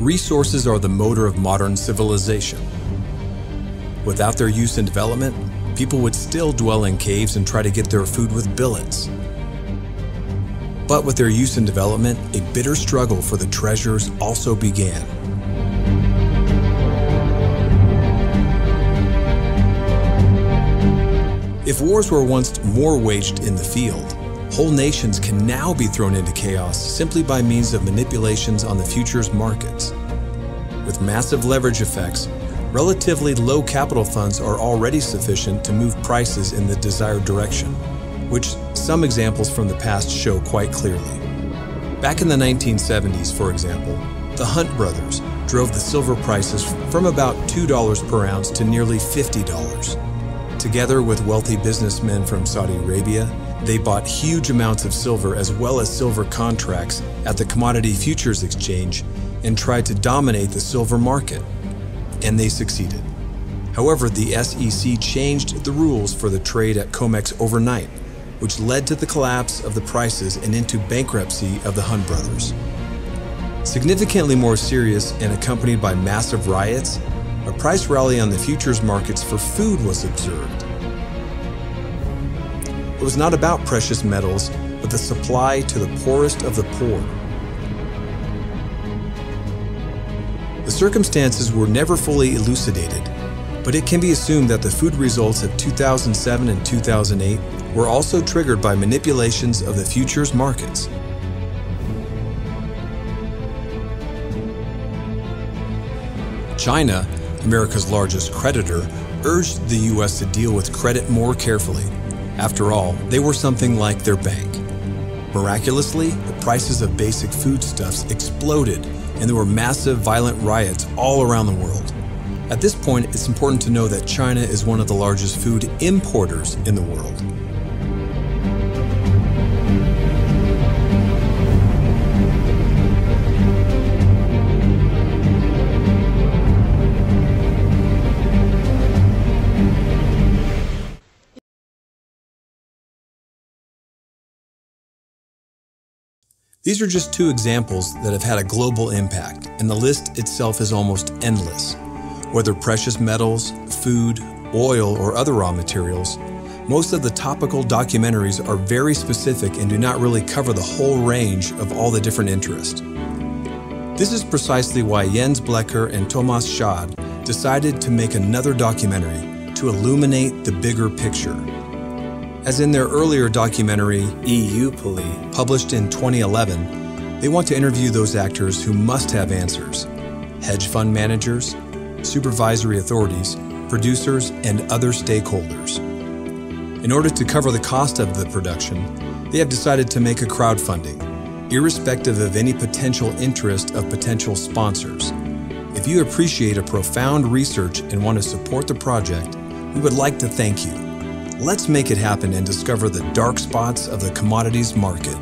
Resources are the motor of modern civilization. Without their use and development, people would still dwell in caves and try to get their food with billets. But with their use and development, a bitter struggle for the treasures also began. If wars were once more waged in the field, whole nations can now be thrown into chaos simply by means of manipulations on the futures markets. With massive leverage effects, relatively low capital funds are already sufficient to move prices in the desired direction, which some examples from the past show quite clearly. Back in the 1970s, for example, the Hunt brothers drove the silver prices from about $2 per ounce to nearly $50. Together with wealthy businessmen from Saudi Arabia, they bought huge amounts of silver as well as silver contracts at the Commodity Futures Exchange and tried to dominate the silver market. And they succeeded. However, the SEC changed the rules for the trade at COMEX overnight, which led to the collapse of the prices and into bankruptcy of the Hunt brothers. Significantly more serious and accompanied by massive riots, a price rally on the futures markets for food was observed. It was not about precious metals, but the supply to the poorest of the poor. The circumstances were never fully elucidated, but it can be assumed that the food results of 2007 and 2008 were also triggered by manipulations of the futures markets. China, America's largest creditor, urged the U.S. to deal with credit more carefully. After all, they were something like their bank. Miraculously, the prices of basic foodstuffs exploded, and there were massive violent riots all around the world. At this point, it's important to know that China is one of the largest food importers in the world. These are just two examples that have had a global impact, and the list itself is almost endless. Whether precious metals, food, oil, or other raw materials, most of the topical documentaries are very specific and do not really cover the whole range of all the different interests. This is precisely why Jens Blecher and Thomas Schad decided to make another documentary to illuminate the bigger picture. As in their earlier documentary, EU-Poli, published in 2011, they want to interview those actors who must have answers: hedge fund managers, supervisory authorities, producers, and other stakeholders. In order to cover the cost of the production, they have decided to make a crowdfunding, irrespective of any potential interest of potential sponsors. If you appreciate a profound research and want to support the project, we would like to thank you. Let's make it happen and discover the dark spots of the commodities market.